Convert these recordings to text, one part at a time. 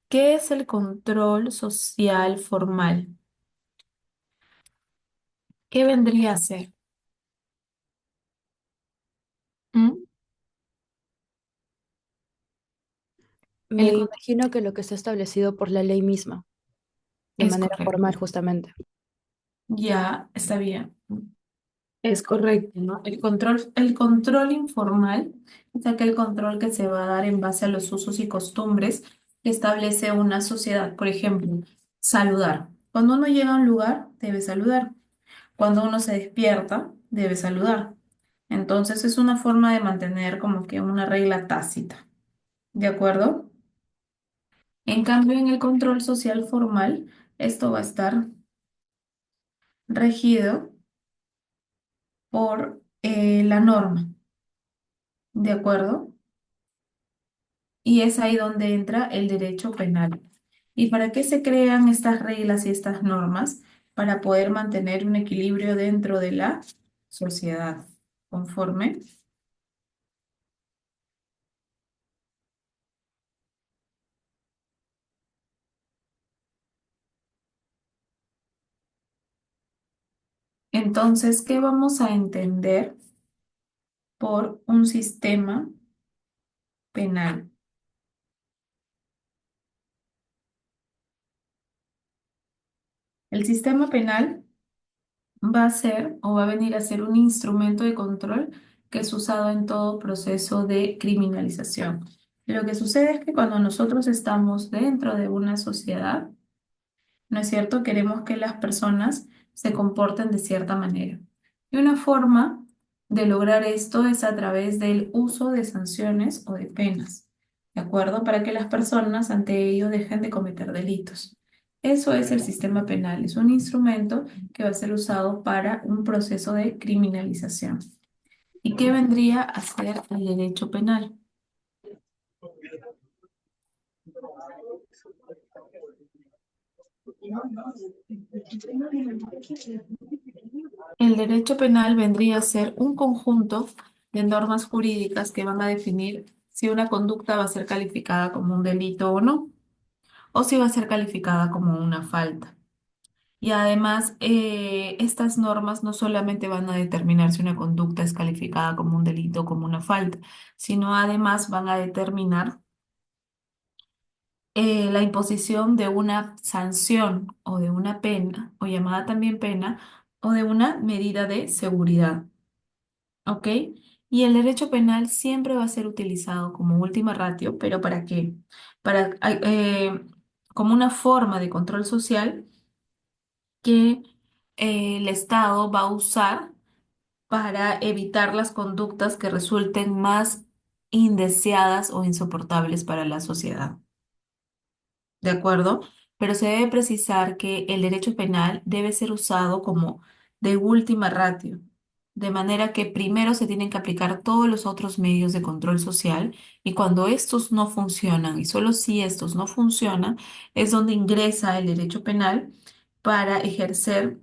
¿Qué es el control social formal? ¿Qué vendría a ser? ¿Mm? El Me con- imagino que lo que está establecido por la ley misma, de es manera correcto. formal justamente. Ya está bien. Es correcto, ¿no? El control informal es aquel control que se va a dar en base a los usos y costumbres que establece una sociedad. Por ejemplo, saludar. Cuando uno llega a un lugar, debe saludar. Cuando uno se despierta, debe saludar. Entonces es una forma de mantener como que una regla tácita. ¿De acuerdo? En cambio, en el control social formal, esto va a estar regido por la norma. ¿De acuerdo? Y es ahí donde entra el derecho penal. ¿Y para qué se crean estas reglas y estas normas? Para poder mantener un equilibrio dentro de la sociedad. ¿Conforme? Entonces, ¿qué vamos a entender por un sistema penal? El sistema penal va a ser o va a venir a ser un instrumento de control que es usado en todo proceso de criminalización. Lo que sucede es que cuando nosotros estamos dentro de una sociedad, ¿no es cierto? Queremos que las personas se comporten de cierta manera. Y una forma de lograr esto es a través del uso de sanciones o de penas, ¿de acuerdo? Para que las personas ante ello dejen de cometer delitos. Eso es el sistema penal, es un instrumento que va a ser usado para un proceso de criminalización. ¿Y qué vendría a ser el derecho penal? El derecho penal vendría a ser un conjunto de normas jurídicas que van a definir si una conducta va a ser calificada como un delito o no, o si va a ser calificada como una falta. Y además, estas normas no solamente van a determinar si una conducta es calificada como un delito o como una falta, sino además van a determinar la imposición de una sanción o de una pena, o llamada también pena, o de una medida de seguridad. ¿Ok? Y el derecho penal siempre va a ser utilizado como última ratio, pero ¿para qué? Para, como una forma de control social que el Estado va a usar para evitar las conductas que resulten más indeseadas o insoportables para la sociedad. ¿De acuerdo? Pero se debe precisar que el derecho penal debe ser usado como de última ratio, de manera que primero se tienen que aplicar todos los otros medios de control social y cuando estos no funcionan, y solo si estos no funcionan, es donde ingresa el derecho penal para ejercer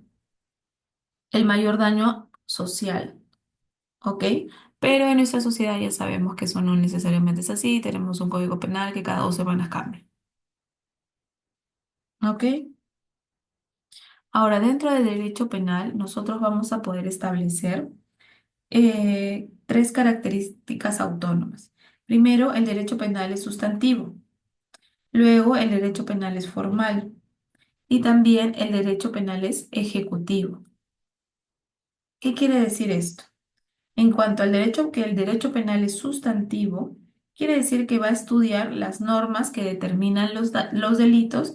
el mayor daño social, ¿ok? Pero en nuestra sociedad ya sabemos que eso no necesariamente es así, tenemos un código penal que cada 2 semanas cambia, ¿ok? Ahora, dentro del derecho penal, nosotros vamos a poder establecer tres características autónomas. Primero, el derecho penal es sustantivo. Luego, el derecho penal es formal. Y también el derecho penal es ejecutivo. ¿Qué quiere decir esto? En cuanto al derecho, que el derecho penal es sustantivo, quiere decir que va a estudiar las normas que determinan los delitos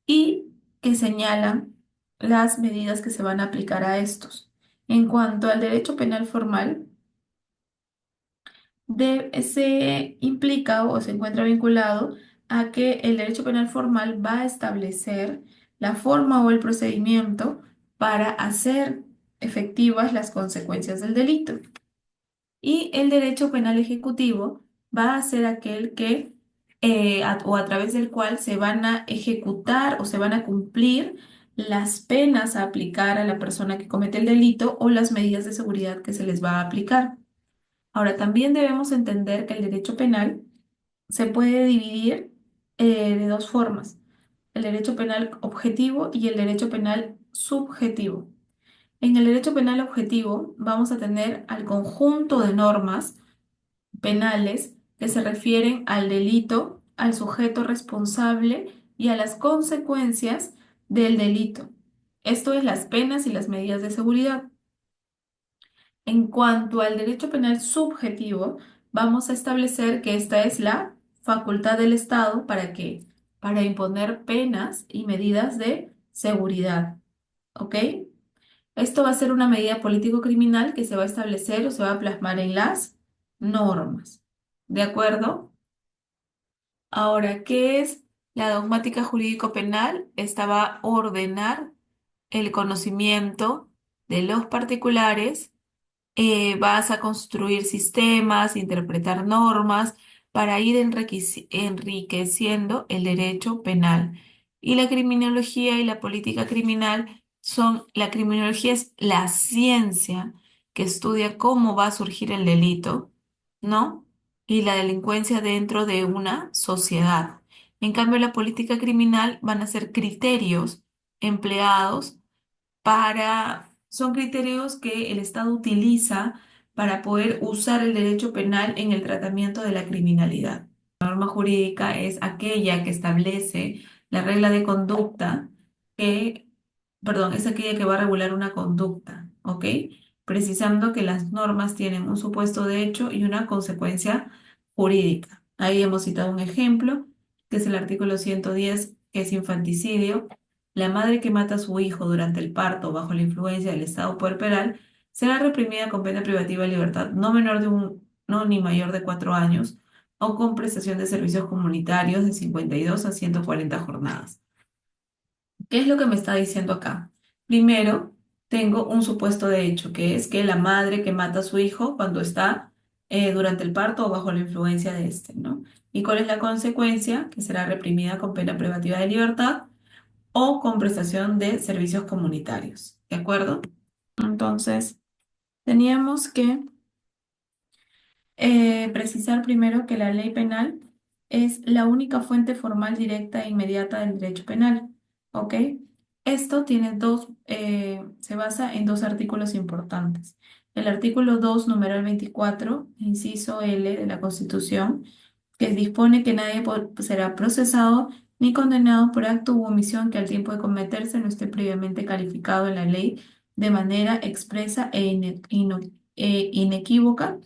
y que señalan las medidas que se van a aplicar a estos. En cuanto al derecho penal formal, se implica o se encuentra vinculado a que el derecho penal formal va a establecer la forma o el procedimiento para hacer efectivas las consecuencias del delito. Y el derecho penal ejecutivo va a ser aquel que, o a través del cual se van a ejecutar o se van a cumplir las penas a aplicar a la persona que comete el delito o las medidas de seguridad que se les va a aplicar. Ahora, también debemos entender que el derecho penal se puede dividir de dos formas, el derecho penal objetivo y el derecho penal subjetivo. En el derecho penal objetivo vamos a tener al conjunto de normas penales que se refieren al delito, al sujeto responsable y a las consecuencias del delito. Esto es las penas y las medidas de seguridad. En cuanto al derecho penal subjetivo, vamos a establecer que esta es la facultad del Estado para qué, para imponer penas y medidas de seguridad. ¿Ok? Esto va a ser una medida político-criminal que se va a establecer o se va a plasmar en las normas. ¿De acuerdo? Ahora, ¿qué es la dogmática jurídico-penal? Esta va a ordenar el conocimiento de los particulares, vas a construir sistemas, interpretar normas para ir enriqueciendo el derecho penal. Y la criminología y la política criminal la criminología es la ciencia que estudia cómo va a surgir el delito, ¿no? Y la delincuencia dentro de una sociedad. En cambio, la política criminal van a ser criterios empleados son criterios que el Estado utiliza para poder usar el derecho penal en el tratamiento de la criminalidad. La norma jurídica es aquella que establece la regla de conducta que, perdón, es aquella que va a regular una conducta, ¿ok? Precisando que las normas tienen un supuesto de hecho y una consecuencia jurídica. Ahí hemos citado un ejemplo, que es el artículo 110, que es infanticidio. La madre que mata a su hijo durante el parto bajo la influencia del estado puerperal será reprimida con pena privativa de libertad no menor de no ni mayor de 4 años o con prestación de servicios comunitarios de 52 a 140 jornadas. ¿Qué es lo que me está diciendo acá? Primero, tengo un supuesto de hecho, que es que la madre que mata a su hijo cuando está durante el parto o bajo la influencia de este, ¿no? ¿Y cuál es la consecuencia? Que será reprimida con pena privativa de libertad o con prestación de servicios comunitarios. ¿De acuerdo? Entonces, teníamos que precisar primero que la ley penal es la única fuente formal directa e inmediata del derecho penal. ¿Ok? Esto tiene se basa en dos artículos importantes. El artículo 2, numeral 24, inciso L de la Constitución, que dispone que nadie será procesado ni condenado por acto u omisión que al tiempo de cometerse no esté previamente calificado en la ley de manera expresa e inequívoca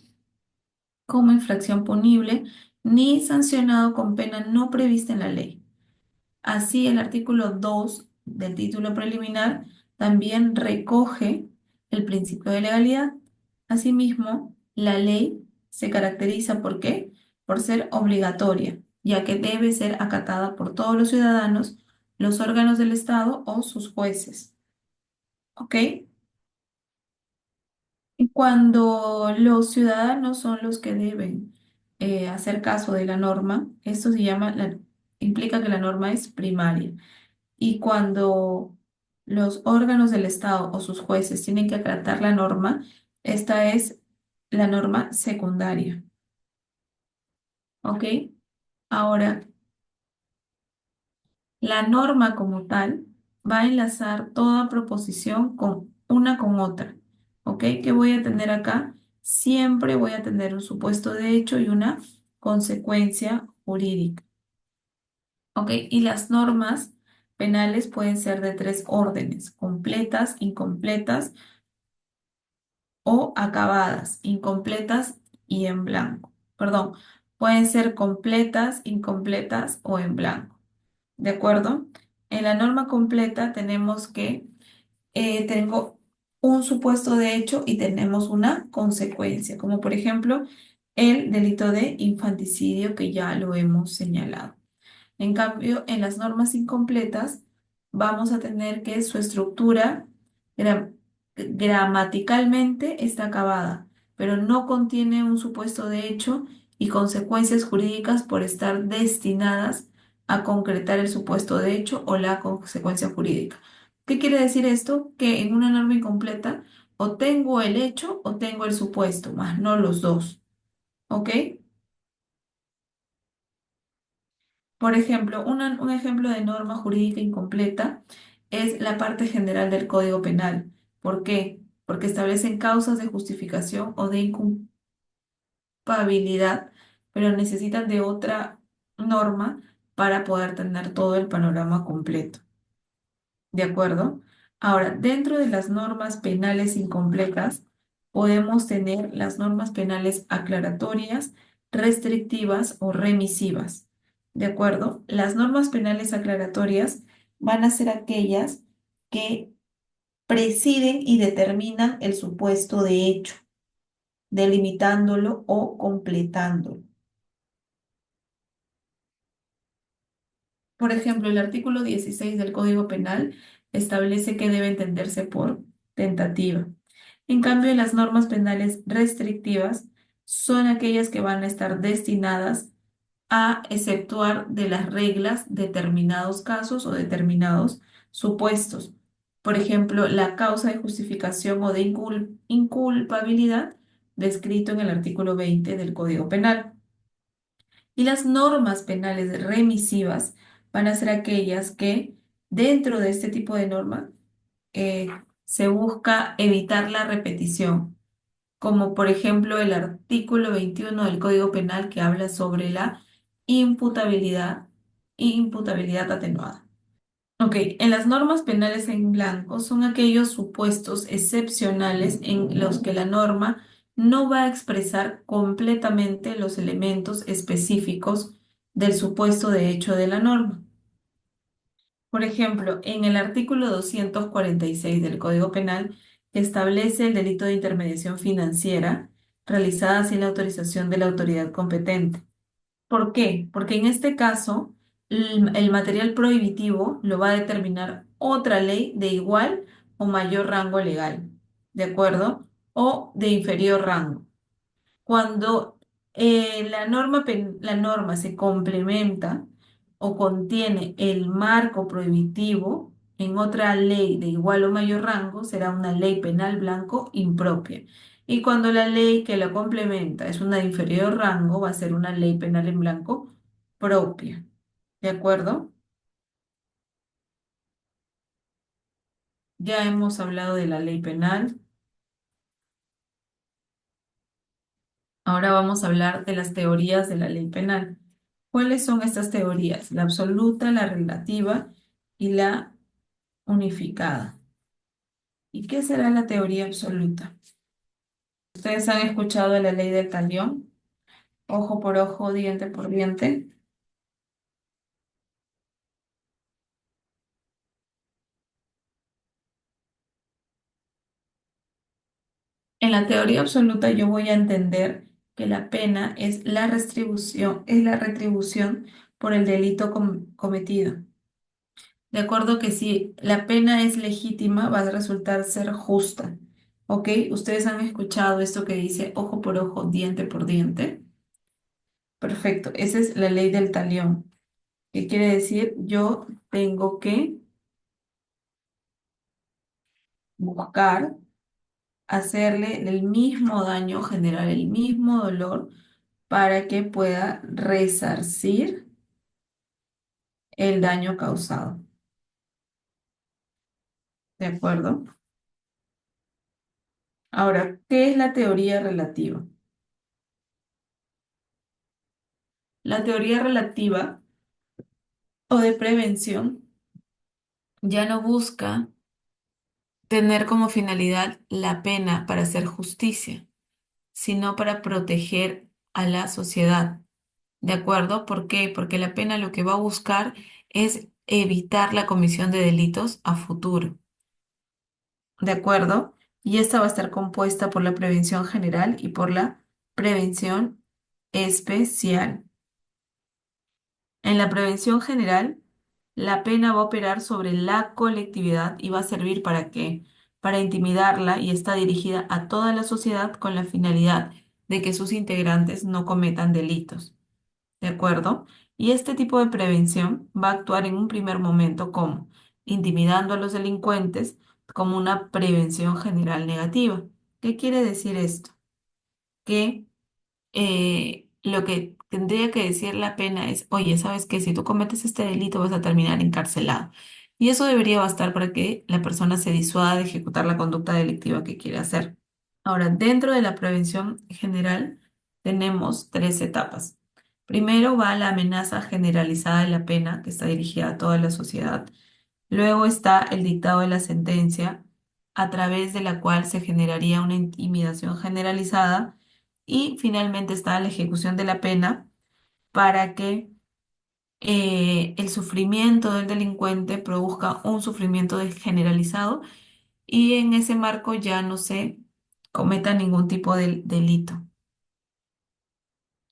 como infracción punible, ni sancionado con pena no prevista en la ley. Así, el artículo 2 del título preliminar también recoge el principio de legalidad. Asimismo, la ley se caracteriza ¿por qué? Por ser obligatoria, ya que debe ser acatada por todos los ciudadanos, los órganos del Estado o sus jueces. ¿Ok? Y cuando los ciudadanos son los que deben hacer caso de la norma, esto implica que la norma es primaria. Y cuando los órganos del Estado o sus jueces tienen que acatar la norma, esta es la norma secundaria. ¿Ok? Ahora, la norma como tal va a enlazar toda proposición con una con otra. ¿Ok? ¿Qué voy a tener acá? Siempre voy a tener un supuesto de hecho y una consecuencia jurídica. ¿Ok? Y las normas penales pueden ser de tres órdenes: completas, incompletas o acabadas, incompletas y en blanco. Perdón, pueden ser completas, incompletas o en blanco. ¿De acuerdo? En la norma completa tenemos que tengo un supuesto de hecho y tenemos una consecuencia, como por ejemplo el delito de infanticidio que ya lo hemos señalado. En cambio, en las normas incompletas vamos a tener que su estructura gra- gramaticalmente está acabada, pero no contiene un supuesto de hecho y consecuencias jurídicas por estar destinadas a concretar el supuesto de hecho o la consecuencia jurídica. ¿Qué quiere decir esto? Que en una norma incompleta o tengo el hecho o tengo el supuesto, más no los dos. ¿Ok? Por ejemplo, un ejemplo de norma jurídica incompleta es la parte general del Código Penal. ¿Por qué? Porque establecen causas de justificación o de inculpabilidad, pero necesitan de otra norma para poder tener todo el panorama completo. ¿De acuerdo? Ahora, dentro de las normas penales incompletas, podemos tener las normas penales aclaratorias, restrictivas o remisivas. ¿De acuerdo? Las normas penales aclaratorias van a ser aquellas que presiden y determinan el supuesto de hecho, delimitándolo o completándolo. Por ejemplo, el artículo 16 del Código Penal establece que debe entenderse por tentativa. En cambio, las normas penales restrictivas son aquellas que van a estar destinadas a exceptuar de las reglas determinados casos o determinados supuestos. Por ejemplo, la causa de justificación o de inculpabilidad descrito en el artículo 20 del Código Penal. Y las normas penales remisivas van a ser aquellas que dentro de este tipo de norma eh, se busca evitar la repetición, como por ejemplo el artículo 21 del Código Penal que habla sobre la imputabilidad e imputabilidad atenuada. Ok, en las normas penales en blanco son aquellos supuestos excepcionales en los que la norma no va a expresar completamente los elementos específicos del supuesto de hecho de la norma. Por ejemplo, en el artículo 246 del Código Penal establece el delito de intermediación financiera realizada sin la autorización de la autoridad competente. ¿Por qué? Porque en este caso, el material prohibitivo lo va a determinar otra ley de igual o mayor rango legal, ¿de acuerdo? O de inferior rango. Cuando la norma se complementa o contiene el marco prohibitivo en otra ley de igual o mayor rango, será una ley penal blanco impropia. Y cuando la ley que la complementa es una de inferior rango, va a ser una ley penal en blanco propia. ¿De acuerdo? Ya hemos hablado de la ley penal. Ahora vamos a hablar de las teorías de la ley penal. ¿Cuáles son estas teorías? La absoluta, la relativa y la unificada. ¿Y qué será la teoría absoluta? ¿Ustedes han escuchado de la ley del talión? Ojo por ojo, diente por diente. En la teoría absoluta yo voy a entender que la pena es la retribución por el delito cometido. De acuerdo que si la pena es legítima, va a resultar ser justa. ¿Ok? Ustedes han escuchado esto que dice ojo por ojo, diente por diente. Perfecto. Esa es la ley del talión. ¿Qué quiere decir? Yo tengo que buscar hacerle el mismo daño, generar el mismo dolor para que pueda resarcir el daño causado. ¿De acuerdo? Ahora, ¿qué es la teoría relativa? La teoría relativa o de prevención ya no busca tener como finalidad la pena para hacer justicia, sino para proteger a la sociedad. ¿De acuerdo? ¿Por qué? Porque la pena lo que va a buscar es evitar la comisión de delitos a futuro. ¿De acuerdo? Y esta va a estar compuesta por la prevención general y por la prevención especial. En la prevención general, la pena va a operar sobre la colectividad y va a servir ¿para qué? Para intimidarla y está dirigida a toda la sociedad con la finalidad de que sus integrantes no cometan delitos. ¿De acuerdo? Y este tipo de prevención va a actuar en un primer momento como intimidando a los delincuentes como una prevención general negativa. ¿Qué quiere decir esto? Que lo que tendría que decir la pena es, oye, ¿sabes qué? Si tú cometes este delito vas a terminar encarcelado. Y eso debería bastar para que la persona se disuada de ejecutar la conducta delictiva que quiere hacer. Ahora, dentro de la prevención general tenemos tres etapas. Primero va la amenaza generalizada de la pena, que está dirigida a toda la sociedad. Luego está el dictado de la sentencia, a través de la cual se generaría una intimidación generalizada. Y finalmente está la ejecución de la pena para que el sufrimiento del delincuente produzca un sufrimiento generalizado y en ese marco ya no se cometa ningún tipo de delito.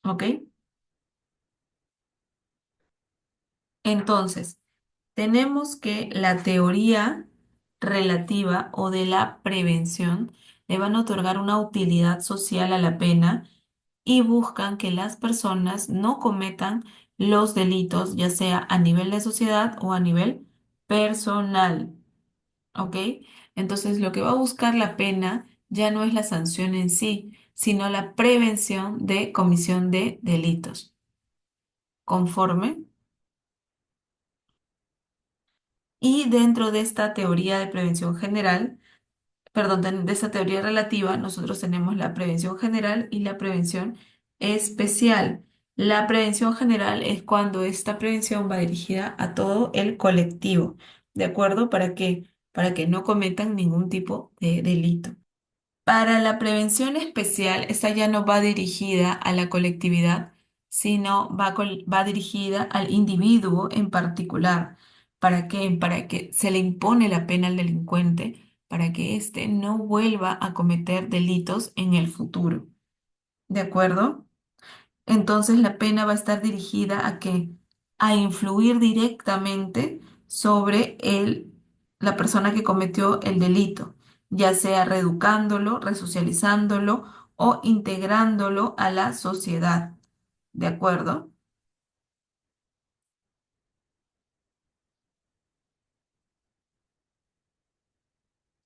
¿Ok? Entonces, tenemos que la teoría relativa o de la prevención le van a otorgar una utilidad social a la pena y buscan que las personas no cometan los delitos, ya sea a nivel de sociedad o a nivel personal. ¿Ok? Entonces, lo que va a buscar la pena ya no es la sanción en sí, sino la prevención de comisión de delitos. ¿Conforme? Y dentro de esta teoría de prevención general, perdón, de esta teoría relativa, nosotros tenemos la prevención general y la prevención especial. La prevención general es cuando esta prevención va dirigida a todo el colectivo, ¿de acuerdo? ¿Para qué? Para que no cometan ningún tipo de delito. Para la prevención especial, esta ya no va dirigida a la colectividad, sino va dirigida al individuo en particular. ¿Para qué? Para que se le impone la pena al delincuente, para que éste no vuelva a cometer delitos en el futuro. ¿De acuerdo? Entonces la pena va a estar dirigida a qué? A influir directamente sobre la persona que cometió el delito, ya sea reeducándolo, resocializándolo o integrándolo a la sociedad. ¿De acuerdo?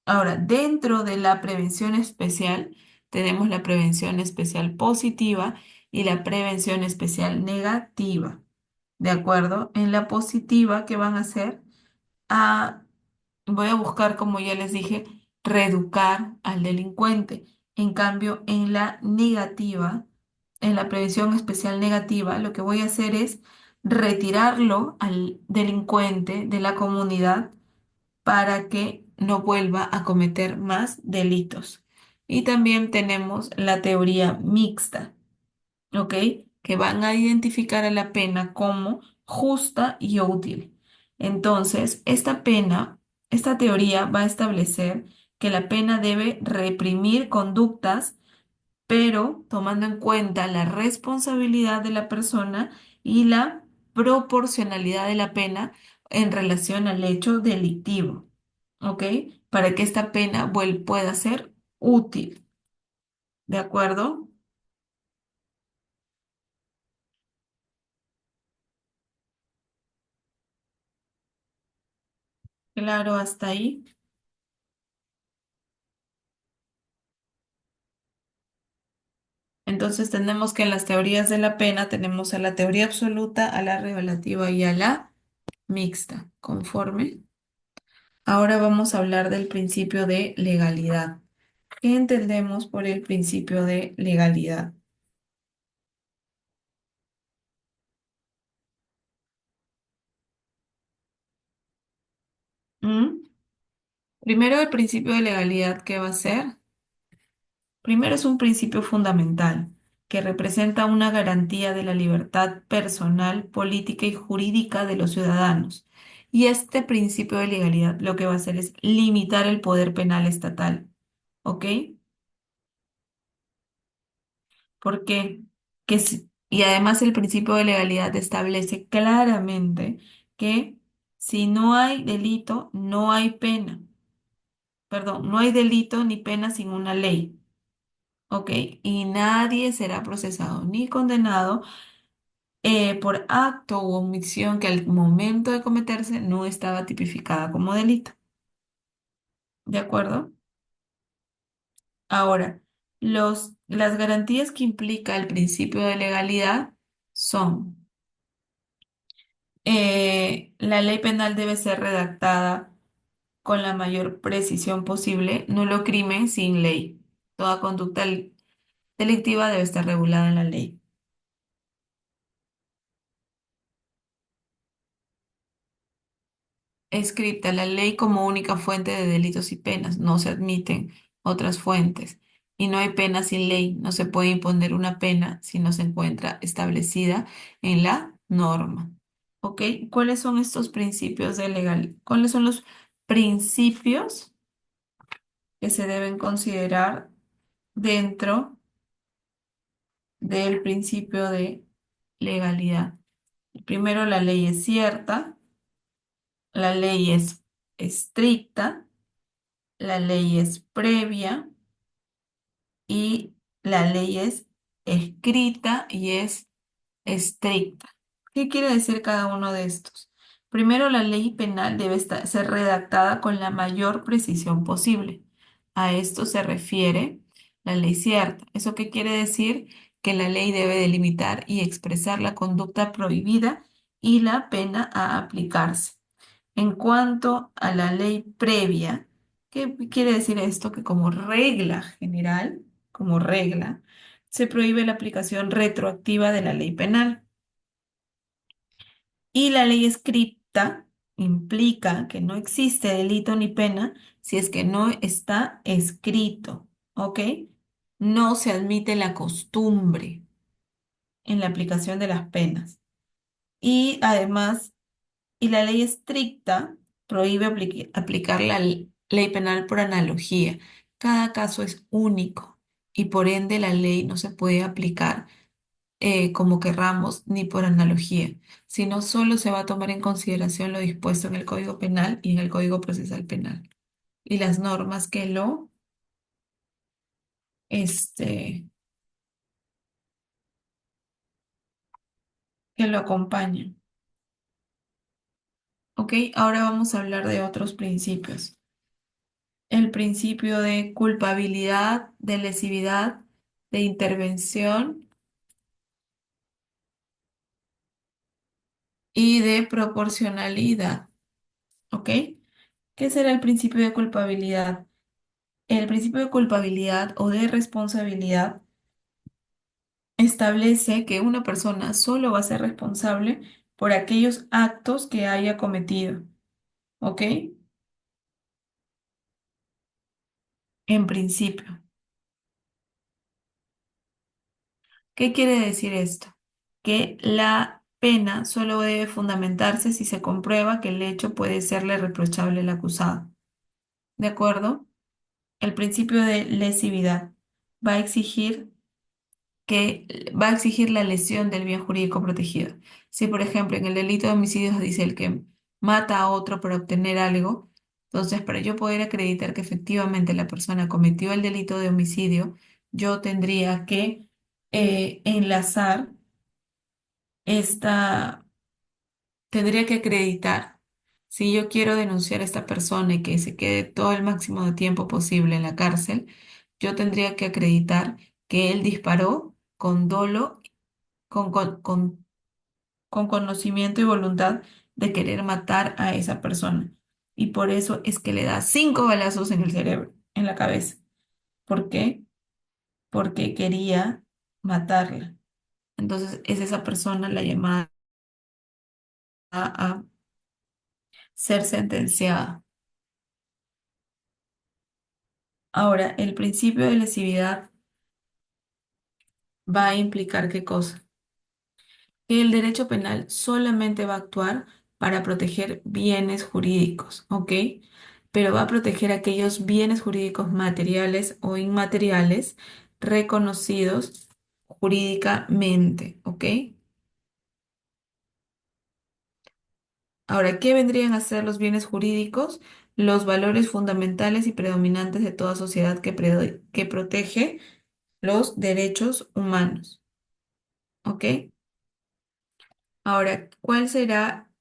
Ahora, dentro de la prevención especial, tenemos la prevención especial positiva y la prevención especial negativa. ¿De acuerdo? En la positiva, ¿qué van a hacer? A Voy a buscar, como ya les dije, reeducar al delincuente. En cambio, en la negativa, en la prevención especial negativa, lo que voy a hacer es retirarlo al delincuente de la comunidad para que no vuelva a cometer más delitos. Y también tenemos la teoría mixta. ¿Ok? Que van a identificar a la pena como justa y útil. Entonces, esta teoría va a establecer que la pena debe reprimir conductas, pero tomando en cuenta la responsabilidad de la persona y la proporcionalidad de la pena en relación al hecho delictivo. ¿Ok? Para que esta pena pueda ser útil. ¿De acuerdo? Claro, hasta ahí. Entonces tenemos que en las teorías de la pena tenemos a la teoría absoluta, a la relativa y a la mixta. ¿Conforme? Ahora vamos a hablar del principio de legalidad. ¿Qué entendemos por el principio de legalidad? ¿Mm? Primero, el principio de legalidad, ¿qué va a ser? Primero es un principio fundamental que representa una garantía de la libertad personal, política y jurídica de los ciudadanos. Y este principio de legalidad lo que va a hacer es limitar el poder penal estatal. ¿Ok? ¿Por qué? Y además el principio de legalidad establece claramente que si no hay delito, no hay pena. Perdón, no hay delito ni pena sin una ley. ¿Ok? Y nadie será procesado ni condenado por acto u omisión que al momento de cometerse no estaba tipificada como delito. ¿De acuerdo? Ahora, las garantías que implica el principio de legalidad son, la ley penal debe ser redactada con la mayor precisión posible, nulo crimen sin ley. Toda conducta delictiva debe estar regulada en la ley. Escrita la ley como única fuente de delitos y penas, no se admiten otras fuentes. Y no hay pena sin ley, no se puede imponer una pena si no se encuentra establecida en la norma. ¿Ok? ¿Cuáles son estos principios de legal? ¿Cuáles son los principios que se deben considerar dentro del principio de legalidad? Primero, la ley es cierta, la ley es estricta, la ley es previa y la ley es escrita y es estricta. ¿Qué quiere decir cada uno de estos? Primero, la ley penal debe ser redactada con la mayor precisión posible. A esto se refiere la ley cierta. ¿Eso qué quiere decir? Que la ley debe delimitar y expresar la conducta prohibida y la pena a aplicarse. En cuanto a la ley previa, ¿qué quiere decir esto? Que como regla general, como regla, se prohíbe la aplicación retroactiva de la ley penal. Y la ley escrita implica que no existe delito ni pena si es que no está escrito, ¿ok? No se admite la costumbre en la aplicación de las penas. Y además, y la ley estricta prohíbe aplicar la ley penal por analogía. Cada caso es único y por ende la ley no se puede aplicar como querramos ni por analogía, sino solo se va a tomar en consideración lo dispuesto en el Código Penal y en el Código Procesal Penal y las normas este, que lo acompañan. ¿Ok? Ahora vamos a hablar de otros principios. El principio de culpabilidad, de lesividad, de intervención y de proporcionalidad. ¿Ok? ¿Qué será el principio de culpabilidad? El principio de culpabilidad o de responsabilidad establece que una persona solo va a ser responsable por aquellos actos que haya cometido. ¿Ok? En principio. ¿Qué quiere decir esto? Que la pena solo debe fundamentarse si se comprueba que el hecho puede serle reprochable al acusado. ¿De acuerdo? El principio de lesividad va a exigir va a exigir la lesión del bien jurídico protegido. Si, por ejemplo, en el delito de homicidio dice el que mata a otro para obtener algo, entonces para yo poder acreditar que efectivamente la persona cometió el delito de homicidio, yo tendría que enlazar esta, tendría que acreditar. Si yo quiero denunciar a esta persona y que se quede todo el máximo de tiempo posible en la cárcel, yo tendría que acreditar que él disparó con dolo, con conocimiento y voluntad de querer matar a esa persona. Y por eso es que le da 5 balazos en el cerebro, en la cabeza. ¿Por qué? Porque quería matarla. Entonces es esa persona la llamada a ser sentenciada. Ahora, el principio de lesividad va a implicar qué cosa? Que el derecho penal solamente va a actuar para proteger bienes jurídicos, ¿ok? Pero va a proteger aquellos bienes jurídicos materiales o inmateriales reconocidos jurídicamente, ¿ok? Ahora, ¿qué vendrían a ser los bienes jurídicos? Los valores fundamentales y predominantes de toda sociedad que protege los derechos humanos, ¿ok? Ahora, ¿cuál será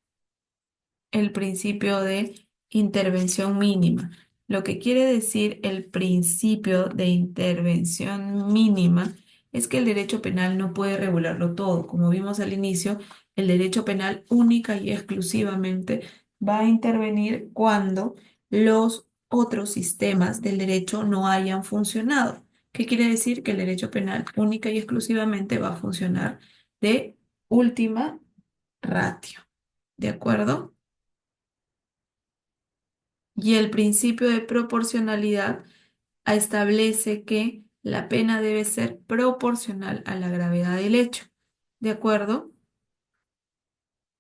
el principio de intervención mínima? Lo que quiere decir el principio de intervención mínima es que el derecho penal no puede regularlo todo. Como vimos al inicio, el derecho penal única y exclusivamente va a intervenir cuando los otros sistemas del derecho no hayan funcionado. ¿Qué quiere decir? Que el derecho penal única y exclusivamente va a funcionar de última ratio. ¿De acuerdo? Y el principio de proporcionalidad establece que la pena debe ser proporcional a la gravedad del hecho, ¿de acuerdo?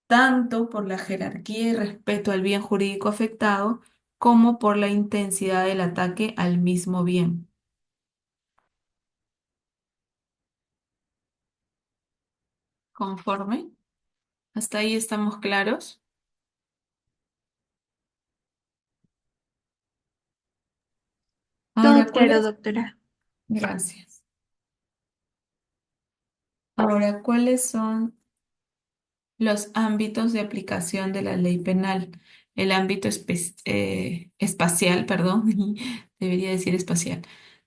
Tanto por la jerarquía y respeto al bien jurídico afectado, como por la intensidad del ataque al mismo bien. ¿Conforme? ¿Hasta ahí estamos claros? Ahora, Todo ¿cuál claro, es? doctora. Gracias. Ahora, ¿cuáles son los ámbitos de aplicación de la ley penal? El ámbito espacial, perdón, debería decir espacial.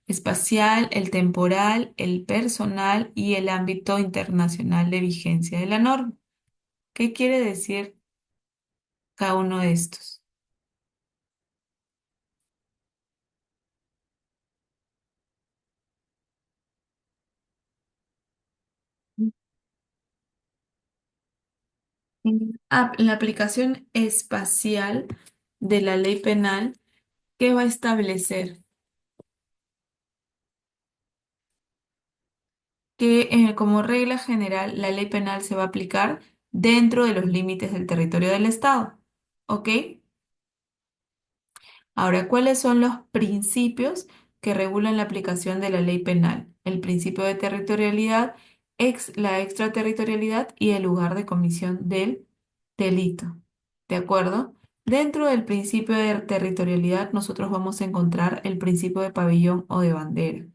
Espacial, el temporal, el personal y el ámbito internacional de vigencia de la norma. ¿Qué quiere decir cada uno de estos? La aplicación espacial de la ley penal, ¿qué va a establecer? Que como regla general la ley penal se va a aplicar dentro de los límites del territorio del Estado. ¿Ok? Ahora, ¿cuáles son los principios que regulan la aplicación de la ley penal? El principio de territorialidad, la extraterritorialidad y el lugar de comisión del delito. ¿De acuerdo? Dentro del principio de territorialidad, nosotros vamos a encontrar el principio de pabellón o de bandera.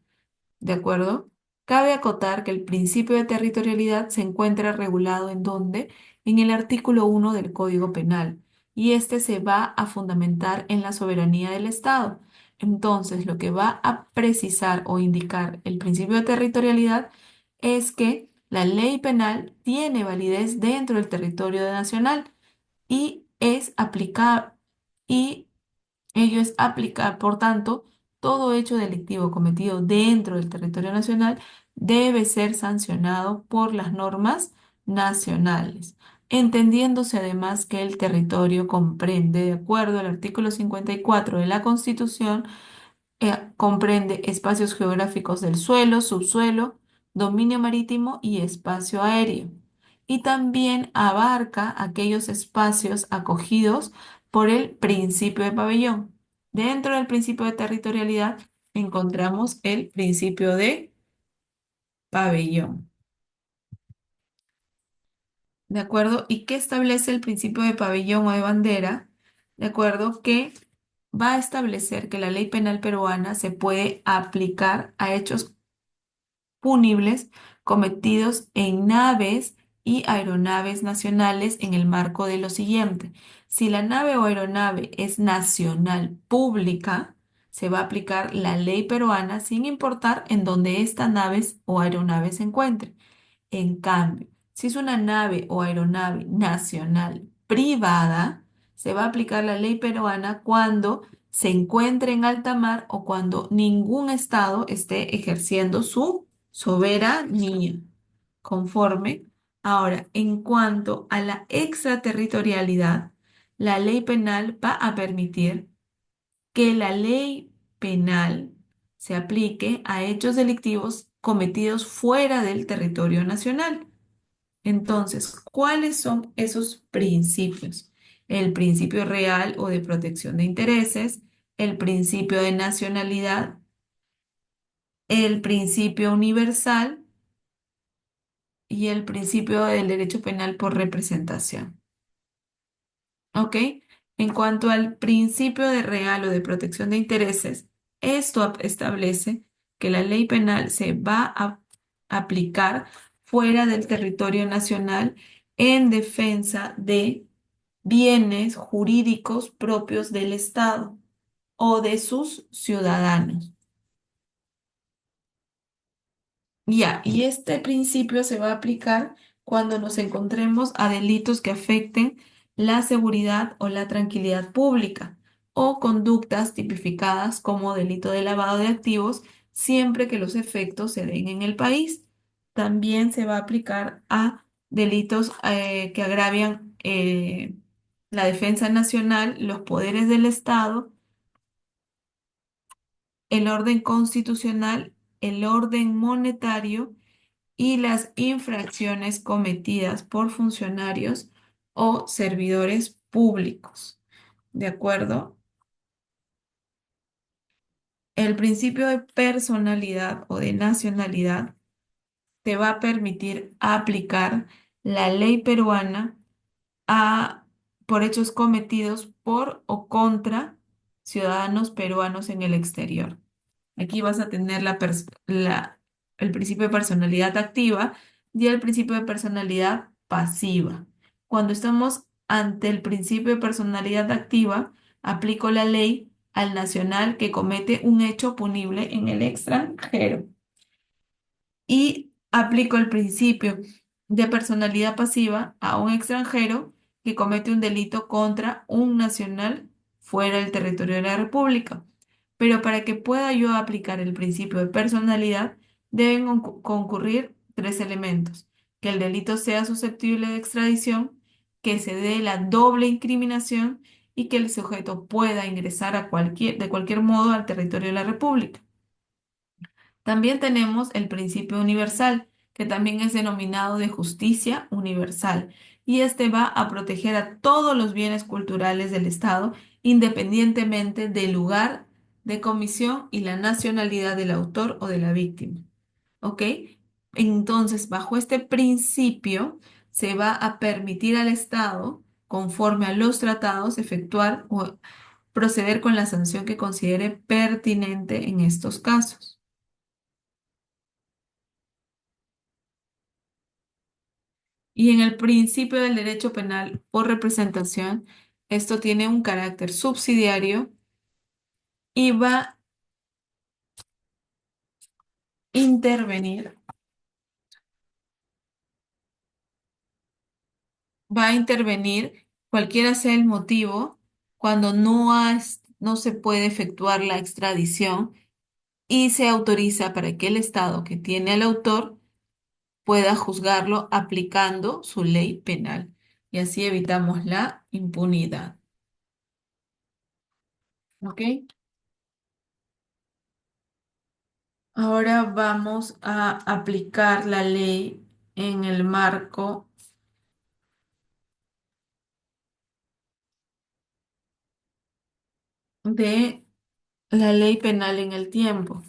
¿De acuerdo? Cabe acotar que el principio de territorialidad se encuentra regulado en donde, en el artículo 1 del Código Penal, y este se va a fundamentar en la soberanía del Estado. Entonces, lo que va a precisar o indicar el principio de territorialidad es que la ley penal tiene validez dentro del territorio nacional y es aplicable, y ello es aplicar, por tanto, todo hecho delictivo cometido dentro del territorio nacional debe ser sancionado por las normas nacionales, entendiéndose además que el territorio comprende, de acuerdo al artículo 54 de la Constitución, comprende espacios geográficos del suelo, subsuelo, dominio marítimo y espacio aéreo. Y también abarca aquellos espacios acogidos por el principio de pabellón. Dentro del principio de territorialidad encontramos el principio de pabellón. ¿De acuerdo? ¿Y qué establece el principio de pabellón o de bandera? ¿De acuerdo? Que va a establecer que la ley penal peruana se puede aplicar a hechos punibles cometidos en naves y aeronaves nacionales en el marco de lo siguiente. Si la nave o aeronave es nacional pública, se va a aplicar la ley peruana sin importar en dónde esta nave o aeronave se encuentre. En cambio, si es una nave o aeronave nacional privada, se va a aplicar la ley peruana cuando se encuentre en alta mar o cuando ningún estado esté ejerciendo su soberanía. Conforme. Ahora, en cuanto a la extraterritorialidad, la ley penal va a permitir que la ley penal se aplique a hechos delictivos cometidos fuera del territorio nacional. Entonces, ¿cuáles son esos principios? El principio real o de protección de intereses, el principio de nacionalidad, el principio universal y el principio del derecho penal por representación. ¿Ok? En cuanto al principio de real o de protección de intereses, esto establece que la ley penal se va a aplicar fuera del territorio nacional en defensa de bienes jurídicos propios del Estado o de sus ciudadanos. Ya, y este principio se va a aplicar cuando nos encontremos a delitos que afecten la seguridad o la tranquilidad pública o conductas tipificadas como delito de lavado de activos siempre que los efectos se den en el país. También se va a aplicar a delitos que agravian la defensa nacional, los poderes del Estado, el orden constitucional, el orden monetario y las infracciones cometidas por funcionarios o servidores públicos. ¿De acuerdo? El principio de personalidad o de nacionalidad te va a permitir aplicar la ley peruana a, por hechos cometidos por o contra ciudadanos peruanos en el exterior. Aquí vas a tener el principio de personalidad activa y el principio de personalidad pasiva. Cuando estamos ante el principio de personalidad activa, aplico la ley al nacional que comete un hecho punible en el extranjero y aplico el principio de personalidad pasiva a un extranjero que comete un delito contra un nacional fuera del territorio de la República. Pero para que pueda yo aplicar el principio de personalidad, deben concurrir tres elementos: que el delito sea susceptible de extradición, que se dé la doble incriminación y que el sujeto pueda ingresar de cualquier modo al territorio de la República. También tenemos el principio universal, que también es denominado de justicia universal, y este va a proteger a todos los bienes culturales del Estado, independientemente del lugar de comisión y la nacionalidad del autor o de la víctima. ¿Ok? Entonces, bajo este principio, se va a permitir al Estado, conforme a los tratados, efectuar o proceder con la sanción que considere pertinente en estos casos. Y en el principio del derecho penal por representación, esto tiene un carácter subsidiario y intervenir, va a intervenir cualquiera sea el motivo cuando no se puede efectuar la extradición y se autoriza para que el Estado que tiene al autor pueda juzgarlo aplicando su ley penal. Y así evitamos la impunidad. ¿Ok? Ahora vamos a aplicar la ley en el marco de la ley penal en el tiempo.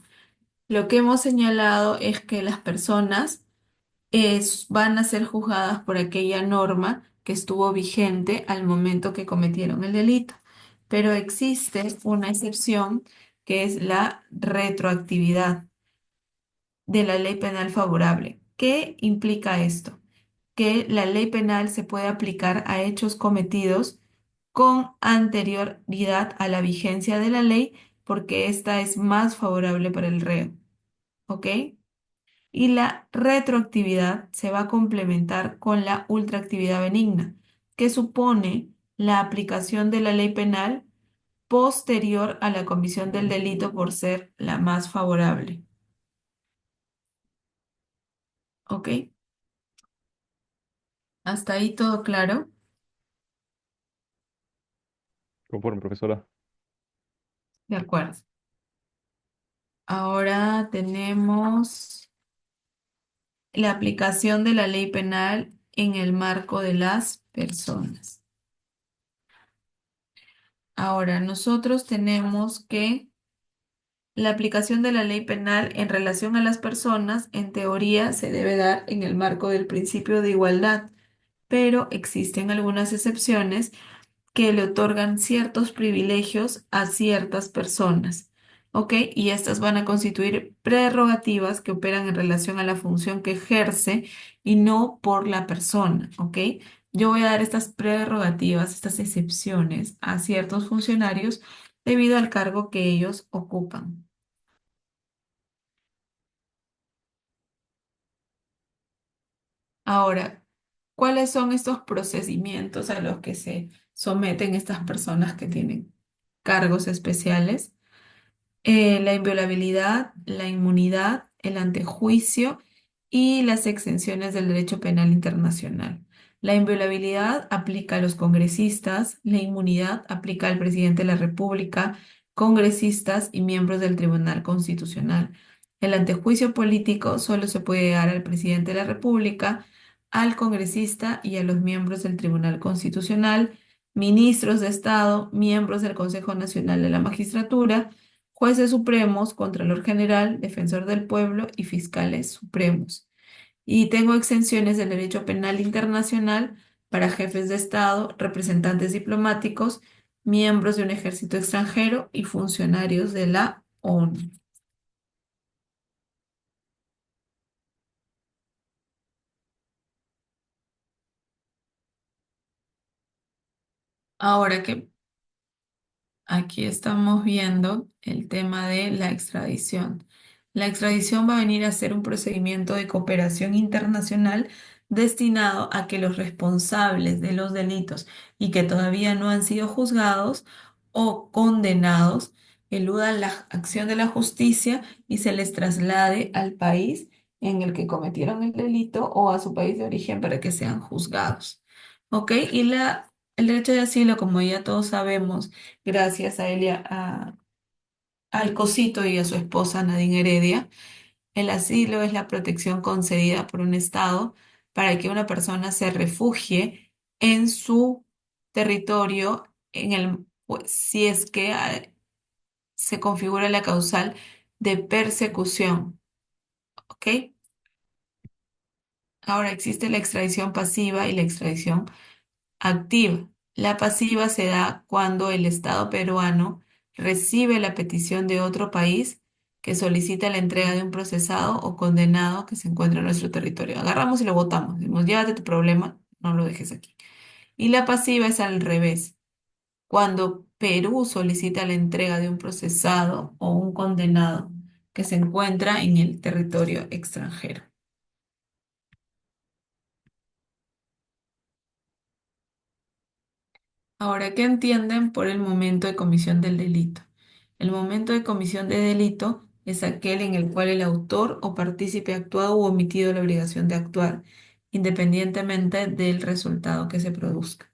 Lo que hemos señalado es que las personas van a ser juzgadas por aquella norma que estuvo vigente al momento que cometieron el delito. Pero existe una excepción que es la retroactividad de la ley penal favorable. ¿Qué implica esto? Que la ley penal se puede aplicar a hechos cometidos con anterioridad a la vigencia de la ley porque esta es más favorable para el reo, ¿ok? Y la retroactividad se va a complementar con la ultraactividad benigna, que supone la aplicación de la ley penal posterior a la comisión del delito por ser la más favorable, ¿ok? ¿Hasta ahí todo claro? Conforme, profesora. De acuerdo. Ahora tenemos la aplicación de la ley penal en el marco de las personas. Ahora, nosotros tenemos que la aplicación de la ley penal en relación a las personas, en teoría, se debe dar en el marco del principio de igualdad, pero existen algunas excepciones que le otorgan ciertos privilegios a ciertas personas. ¿ok? Y estas van a constituir prerrogativas que operan en relación a la función que ejerce y no por la persona, ¿ok? Yo voy a dar estas prerrogativas, estas excepciones a ciertos funcionarios debido al cargo que ellos ocupan. Ahora, ¿cuáles son estos procedimientos a los que se someten estas personas que tienen cargos especiales? La inviolabilidad, la inmunidad, el antejuicio y las exenciones del derecho penal internacional. La inviolabilidad aplica a los congresistas, la inmunidad aplica al presidente de la República, congresistas y miembros del Tribunal Constitucional. El antejuicio político solo se puede dar al presidente de la República, al congresista y a los miembros del Tribunal Constitucional, ministros de Estado, miembros del Consejo Nacional de la Magistratura, jueces supremos, Contralor General, Defensor del Pueblo y fiscales supremos. Y tengo exenciones del derecho penal internacional para jefes de Estado, representantes diplomáticos, miembros de un ejército extranjero y funcionarios de la ONU. Ahora que aquí estamos viendo el tema de la extradición. La extradición va a venir a ser un procedimiento de cooperación internacional destinado a que los responsables de los delitos y que todavía no han sido juzgados o condenados eludan la acción de la justicia y se les traslade al país en el que cometieron el delito o a su país de origen para que sean juzgados. ¿Ok? El derecho de asilo, como ya todos sabemos, gracias a él y al Cosito y a su esposa Nadine Heredia. El asilo es la protección concedida por un Estado para que una persona se refugie en su territorio pues, si es que se configura la causal de persecución. ¿Ok? Ahora existe la extradición pasiva y la extradición activa. La pasiva se da cuando el Estado peruano recibe la petición de otro país que solicita la entrega de un procesado o condenado que se encuentra en nuestro territorio. Agarramos y lo votamos. Decimos, llévate tu problema, no lo dejes aquí. Y la pasiva es al revés, cuando Perú solicita la entrega de un procesado o un condenado que se encuentra en el territorio extranjero. Ahora, ¿qué entienden por el momento de comisión del delito? El momento de comisión de delito es aquel en el cual el autor o partícipe ha actuado u omitido la obligación de actuar, independientemente del resultado que se produzca.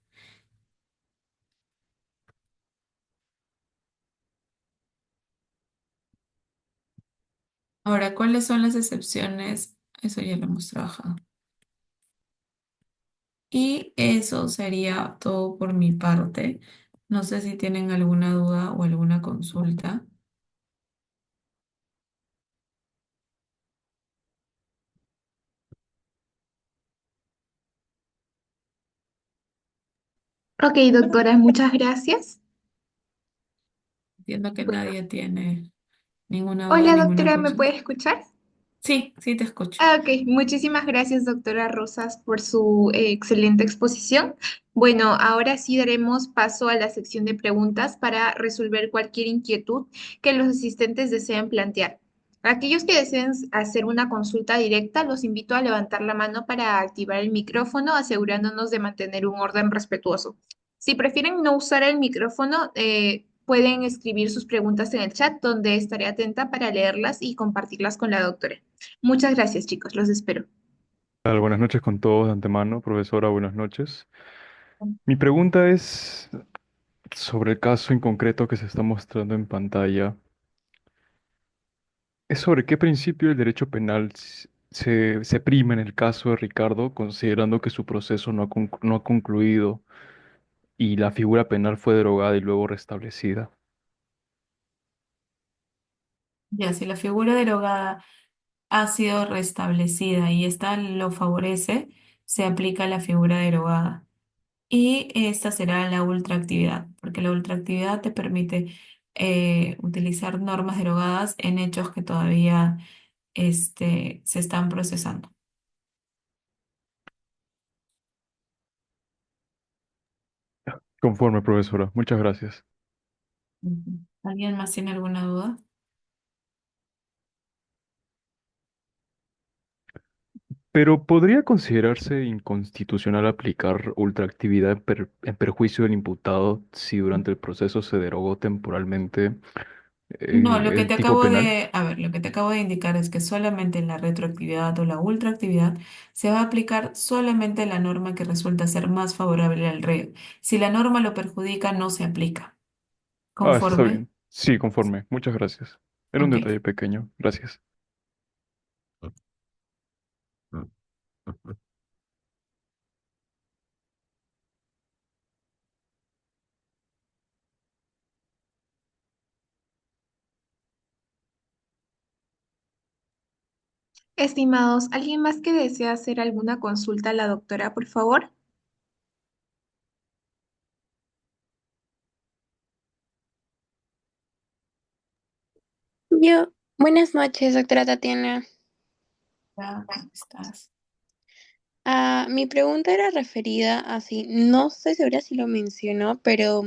Ahora, ¿cuáles son las excepciones? Eso ya lo hemos trabajado. Y eso sería todo por mi parte. No sé si tienen alguna duda o alguna consulta. Ok, doctora, muchas gracias. Entiendo que Bueno, nadie tiene ninguna duda, hola ninguna doctora, ¿me consulta. puede escuchar? Sí, sí te escucho. Ah, ok, muchísimas gracias doctora Rosas por su excelente exposición. Bueno, ahora sí daremos paso a la sección de preguntas para resolver cualquier inquietud que los asistentes deseen plantear. Aquellos que deseen hacer una consulta directa, los invito a levantar la mano para activar el micrófono, asegurándonos de mantener un orden respetuoso. Si prefieren no usar el micrófono, pueden escribir sus preguntas en el chat, donde estaré atenta para leerlas y compartirlas con la doctora. Muchas gracias, chicos. Los espero. Buenas noches con todos de antemano, profesora, buenas noches. Mi pregunta es sobre el caso en concreto que se está mostrando en pantalla. Es sobre qué principio del derecho penal se prima en el caso de Ricardo, considerando que su proceso no ha concluido y la figura penal fue derogada y luego restablecida. Ya, si la figura derogada ha sido restablecida y esta lo favorece, se aplica la figura derogada. Y esta será la ultraactividad, porque la ultraactividad te permite utilizar normas derogadas en hechos que todavía se están procesando. Conforme, profesora. Muchas gracias. Ujú. ¿Alguien más tiene alguna duda? Pero ¿podría considerarse inconstitucional aplicar ultraactividad en perjuicio del imputado si durante el proceso se derogó temporalmente No, lo que el te tipo acabo penal? de, a ver, lo que te acabo de indicar es que solamente la retroactividad o la ultraactividad se va a aplicar solamente la norma que resulta ser más favorable al reo. Si la norma lo perjudica, no se aplica. Ah, está ¿Conforme? bien. Sí, conforme. Muchas gracias. Era un Ok. detalle pequeño. Gracias. Estimados, ¿alguien más que desea hacer alguna consulta a la doctora, por favor? Buenas noches, doctora Tatiana. Ya, ¿cómo estás? Mi pregunta era referida a si, no estoy segura si lo mencionó, pero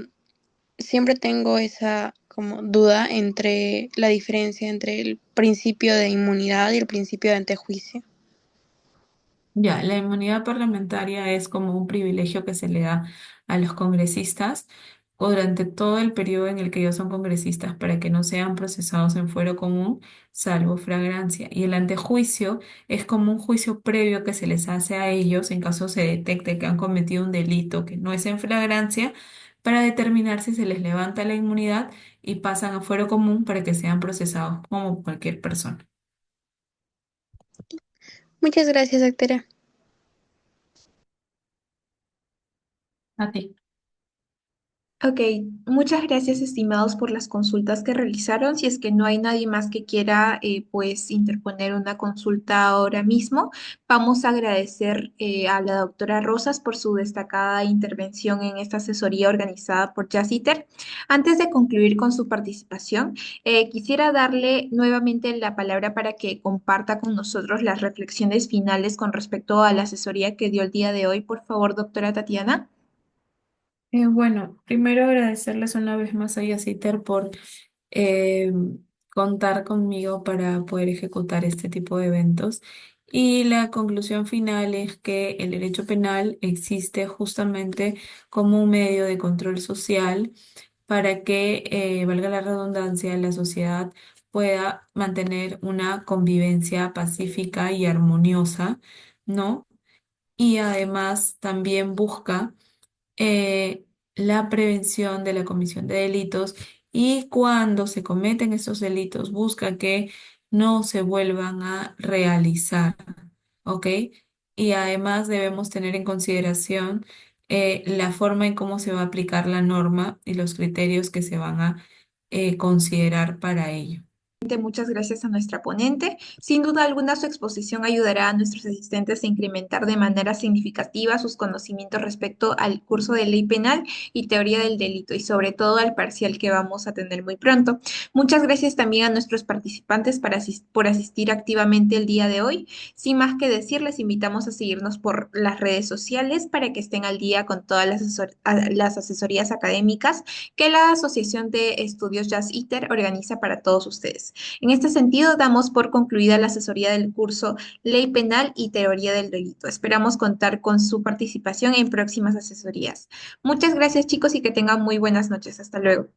siempre tengo esa como duda entre la diferencia entre el principio de inmunidad y el principio de antejuicio. Ya, la inmunidad parlamentaria es como un privilegio que se le da a los congresistas o durante todo el periodo en el que ellos son congresistas para que no sean procesados en fuero común, salvo flagrancia. Y el antejuicio es como un juicio previo que se les hace a ellos en caso se detecte que han cometido un delito que no es en flagrancia, para determinar si se les levanta la inmunidad y pasan a fuero común para que sean procesados como cualquier persona. Muchas gracias, doctora. A ti. Ok, muchas gracias, estimados, por las consultas que realizaron. Si es que no hay nadie más que quiera, pues, interponer una consulta ahora mismo, vamos a agradecer a la doctora Rosas por su destacada intervención en esta asesoría organizada por Jassiter. Antes de concluir con su participación, quisiera darle nuevamente la palabra para que comparta con nosotros las reflexiones finales con respecto a la asesoría que dio el día de hoy. Por favor, doctora Tatiana. Bueno, primero agradecerles una vez más a Yaciter por eh, contar conmigo para poder ejecutar este tipo de eventos. Y la conclusión final es que el derecho penal existe justamente como un medio de control social para que, valga la redundancia, la sociedad pueda mantener una convivencia pacífica y armoniosa, ¿no? Y además también busca eh, la prevención de la comisión de delitos y cuando se cometen estos delitos busca que no se vuelvan a realizar, ¿ok? Y además debemos tener en consideración la forma en cómo se va a aplicar la norma y los criterios que se van a considerar para ello. Muchas gracias a nuestra ponente. Sin duda alguna, su exposición ayudará a nuestros asistentes a incrementar de manera significativa sus conocimientos respecto al curso de ley penal y teoría del delito y sobre todo al parcial que vamos a tener muy pronto. Muchas gracias también a nuestros participantes por asistir activamente el día de hoy. Sin más que decir, les invitamos a seguirnos por las redes sociales para que estén al día con todas las asesorías académicas que la Asociación de Estudios Jazz ITER organiza para todos ustedes. En este sentido, damos por concluida la asesoría del curso Ley Penal y Teoría del Delito. Esperamos contar con su participación en próximas asesorías. Muchas gracias, chicos, y que tengan muy buenas noches. Hasta luego.